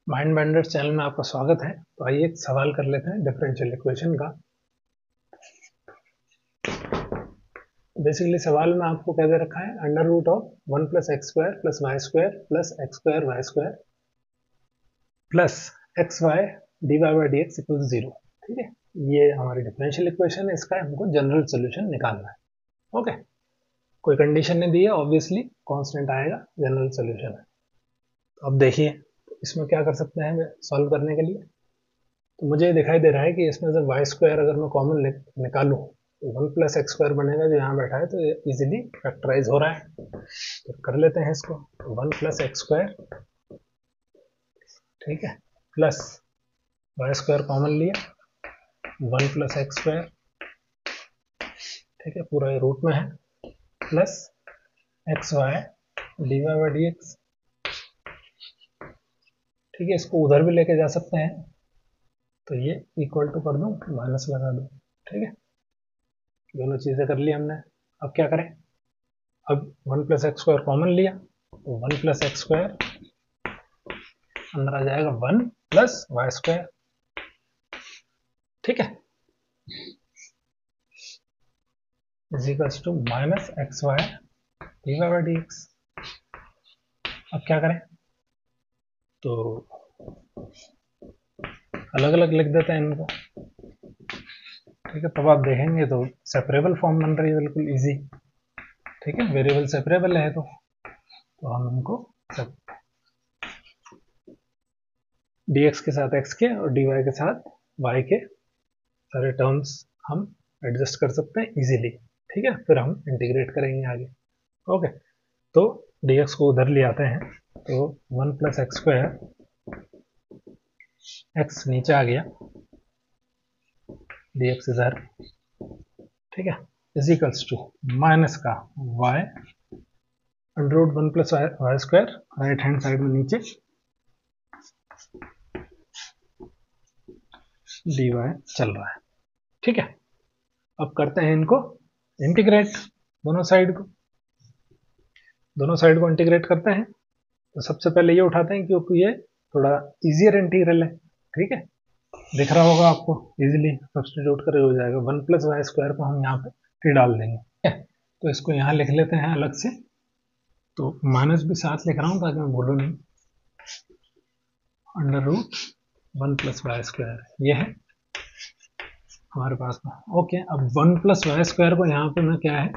Mind benders channel में आपका स्वागत है। तो आइए एक सवाल कर लेते हैं डिफरेंशियल इक्वेशन का। बेसिकली सवाल में आपको क्या दे रखा है, under root of 1 plus x square plus y square plus x square y square plus x y d y by d x equal zero. ठीक है, ये हमारी डिफरेंशियल इक्वेशन है, इसका हमको जनरल सोल्यूशन निकालना है। ओके, कोई कंडीशन नहीं दी है, ऑब्वियसली कांस्टेंट आएगा, जनरल सोल्यूशन है। तो अब देखिए इसमें क्या कर सकते हैं सॉल्व करने के लिए। तो मुझे दिखाई दे रहा है कि इसमें से वाई स्क्वायर अगर मैं कॉमन निकालूं तो 1 प्लस एक्स स्क्वायर बनेगा, जो यहाँ बैठा है, तो ये इजिली फैक्टराइज हो रहा है। तो कर लेते हैं इसको। 1 प्लस एक्स स्क्वायर, ठीक है, प्लस वाई स्क्वायर कॉमन लिया, 1 प्लस एक्स स्क्वायर, ठीक है, पूरा ये रूट में है, plus x y d y by d x. ठीक है, इसको उधर भी लेके जा सकते हैं, तो ये इक्वल टू कर दूं, माइनस लगा दूं। ठीक है, दोनों चीजें कर ली हमने। अब क्या करें, अब 1 प्लस एक्स स्क्वायर कॉमन लिया, तो 1 प्लस एक्स स्क्वायर अंदर आ जाएगा 1 प्लस वाई स्क्वायर। ठीक है, is equals to minus x y d y by d x. अब क्या करें, तो अलग अलग लिख देते हैं इनको। ठीक है, तब आप देखेंगे तो सेपरेबल फॉर्म बन रही है, बिल्कुल इजी। ठीक है, वेरिएबल सेपरेबल है, तो हम इनको dx के साथ x के और dy के साथ y के सारे टर्म्स हम एडजस्ट कर सकते हैं इजीली। ठीक है, फिर हम इंटीग्रेट करेंगे आगे। ओके, तो dx को उधर ले आते हैं, तो 1 प्लस एक्स स्क्वायर, एक्स नीचे आ गया, dx इधर, ठीक है, इज इक्वल्स टू माइनस का y under root 1 plus y square, right hand side में नीचे, dy चल रहा है। ठीक है, अब करते हैं इनको इंटीग्रेट, दोनों साइड को इंटीग्रेट करते हैं। तो सबसे पहले ये उठाते हैं क्योंकि ये थोड़ा इजियर इंटीग्रल है। ठीक है, दिख रहा होगा आपको, इजीली सब्सटीट्यूट कर हो जाएगा। 1 प्लस वाई स्क्वायर को हम यहाँ पे टी डाल देंगे। ठीक है, तो इसको यहाँ लिख लेते हैं अलग से, तो माइनस भी साथ लिख रहा हूँ ताकि मैं भूलूँ नहीं। Under root 1 plus y square ये है हमारे पास में। ओके, अब 1 प्लस वाई स्क्वायर को यहाँ पे मैं क्या है,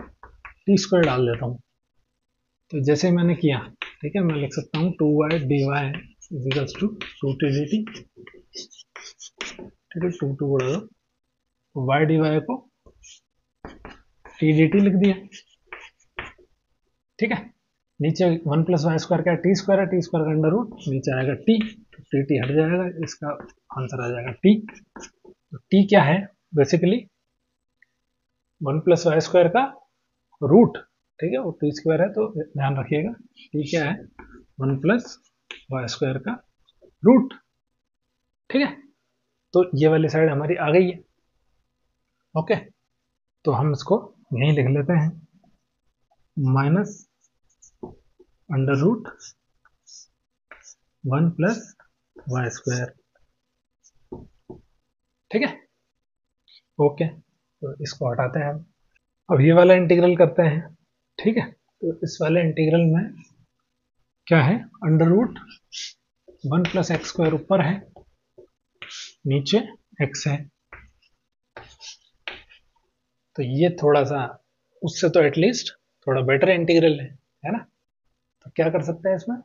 टी स्क्वायर डाल देता हूँ। तो जैसे मैंने किया, ठीक है, मैं लिख सकता हूँ 2y dy is equals to 2t dt। ठीक है, 2 2 बढ़ा दो, y dy को t dt लिख दिया। ठीक है, नीचे 1 प्लस वाई स्क्वायर क्या है, टी स्क्वायर है, टी स्क्वायर का अंडर रूट, नीचे आएगा टी, तो टी टी हट जाएगा, इसका आंसर आ जाएगा टी। तो टी क्या है, बेसिकली 1 प्लस वाई स्क्वायर का रूट। ठीक है, वो टी स्क्वायर है, तो ध्यान रखिएगा टी क्या है, 1 प्लस वाई स्क्वायर का रूट। ठीक है, तो ये वाली साइड हमारी आ गई है। ओके, तो हम इसको यहीं लिख लेते हैं, minus under root 1 plus y square. ठीक है, ओके, तो इसको हटाते हैं हम। अब ये वाला इंटीग्रल करते हैं। ठीक है, तो इस वाले इंटीग्रल में क्या है, under root 1 plus x square ऊपर है, नीचे एक्स है। तो ये थोड़ा सा उससे तो एटलीस्ट थोड़ा बेटर इंटीग्रल है ना। तो क्या कर सकते हैं इसमें,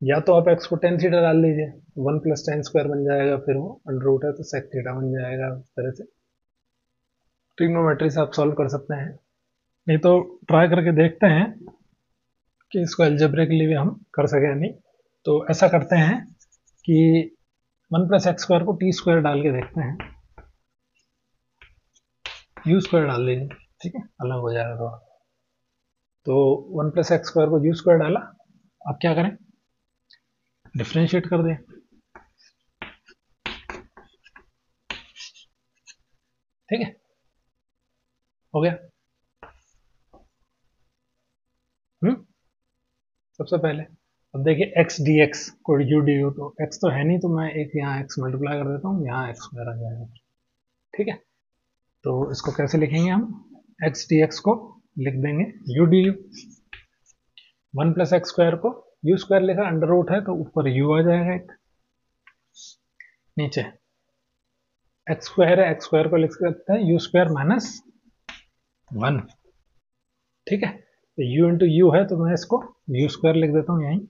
या तो आप एक्स को टेन थीटा डाल दीजिए, 1 प्लस टेन स्क्वायर बन जाएगा, फिर वो अंडर रूट है तो सेक थीटा बन जाएगा। उस तरह से ट्रिग्नोमेट्री से आप सॉल्व कर सकते हैं, नहीं तो ट्राई करके देखते हैं कि इसको एल्जेब्रिकली भी हम कर सके नहीं। तो ऐसा करते हैं कि 1 प्लस एक्स स्क्वायर को टी स्क्वायर डाल के देखते हैं, यू स्क्वायर डाल दीजिए। ठीक है, अलग हो जाएगा थोड़ा। तो 1 प्लस एक्स स्क्वायर को यू स्क्वायर डाला, अब क्या करें, डिफ्रेंशिएट कर दें। ठीक है, हो गया। सबसे पहले अब देखिए एक्स डी एक्स को यू डी यू, तो एक्स तो है नहीं तो मैं एक यहाँ एक्स मल्टीप्लाई कर देता हूँ, यहाँ एक्स स्क्वायर आ जाएगा। ठीक है, तो इसको कैसे लिखेंगे हम, एक्स डी एक्स को लिख देंगे U D you. 1 plus x square को यू स्क्वायर लिखा, अंडर रूट है तो ऊपर यू आ जाएगा एक, नीचे एक्स स्क्वायर है, एक्स स्क्वायर को लिख सकते हैं यू स्क्वायर माइनस 1। ठीक है, तो u इंटू यू है तो मैं इसको यू स्क्वायर लिख देता हूँ यहीं।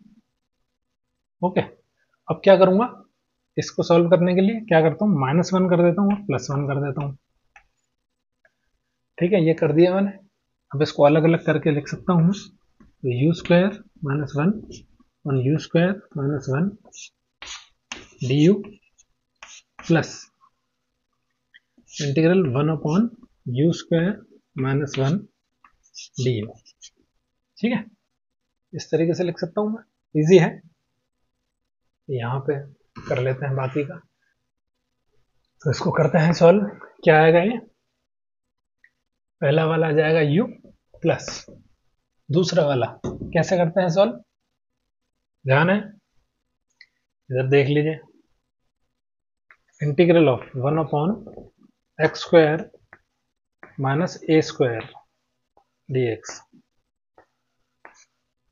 ओके, अब क्या करूंगा, इसको सॉल्व करने के लिए क्या करता हूँ, -1 कर देता हूँ और +1 कर देता हूँ। ठीक है, ये कर दिया मैंने। अब इसको अलग अलग करके लिख सकता हूँ मैं, तो यू स्क्वायर माइनस 1 और you square minus 1 D you plus integral 1 upon you square minus 1 D you. ठीक है, इस तरीके से लिख सकता हूँ मैं, इजी है। यहाँ पे कर लेते हैं बाकी का, तो इसको करते हैं सॉल्व। क्या आएगा ये, पहला वाला आ जाएगा u प्लस दूसरा वाला, कैसे करते हैं सॉल्व, ध्यान है इधर देख लीजिए, integral of 1 upon x square minus a square d x.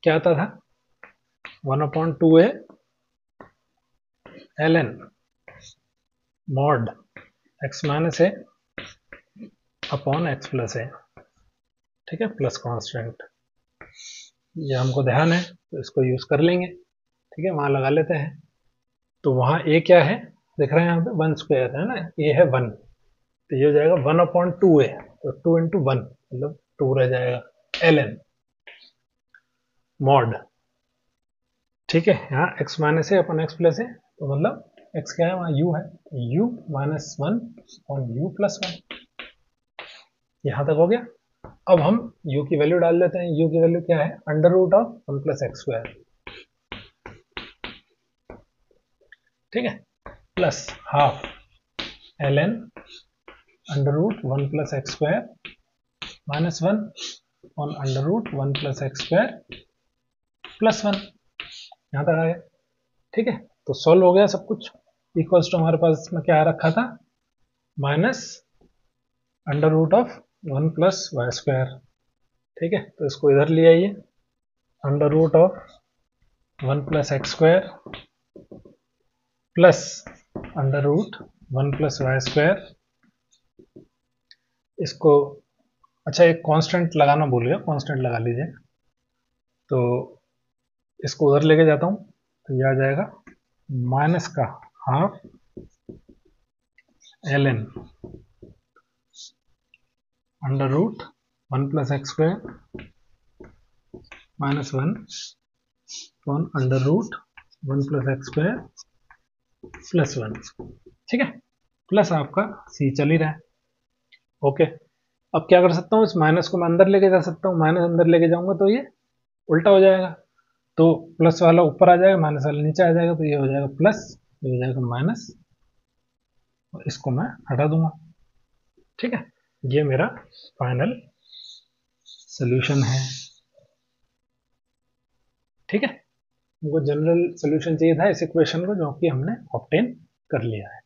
क्या आता था, 1 upon 2a ln mod x minus a upon x plus a. ठीक है, प्लस कांस्टेंट, ये हमको ध्यान है तो इसको यूज कर लेंगे। ठीक है, वहां लगा लेते हैं, तो वहां ए क्या है दिख रहा है यहाँ पे, 1 स्क्वायर है ना, ए है 1, तो ये हो जाएगा 1 अपॉन 2a, तो 2 इंटू 1 मतलब 2 रह जाएगा ln मॉड। ठीक है, यहाँ x माइनस है अपन x प्लस है, तो मतलब x क्या है वहाँ u है, u माइनस 1 और u प्लस 1। यहाँ तक हो गया। अब हम u की वैल्यू डाल देते हैं, u की वैल्यू क्या है, under root of 1 plus x square. ठीक है, plus half ln under root 1 plus x square minus 1 और under root 1 plus x square plus 1। यहाँ तक आ गया। ठीक है, तो सॉल्व हो गया सब कुछ। इक्वल्स टू हमारे पास इसमें क्या आ रखा था, minus under root of 1 plus y square. ठीक है, तो इसको इधर ले आइए, under root of 1 plus x square plus under root 1 plus y square. इसको अच्छा एक कांस्टेंट लगाना भूल गया, कांस्टेंट लगा लीजिए, तो इसको उधर लेके जाता हूँ, तो ये आ जाएगा माइनस का half ln under root 1 plus x square minus 1 upon under root 1 plus x square plus 1। ठीक है, प्लस आपका सी चल ही रहा है। ओके, अब क्या कर सकता हूँ, इस माइनस को मैं अंदर लेके जा सकता हूँ, माइनस अंदर लेके जाऊंगा तो ये उल्टा हो जाएगा, तो प्लस वाला ऊपर आ जाएगा, माइनस वाला नीचे आ जाएगा, तो ये हो जाएगा प्लस, ये हो जाएगा माइनस, और इसको मैं हटा दूंगा। ठीक है, ये मेरा फाइनल सोल्यूशन है। ठीक है, हमको जनरल सोल्यूशन चाहिए था इस इक्वेशन को, जो कि हमने ऑब्टेन कर लिया है।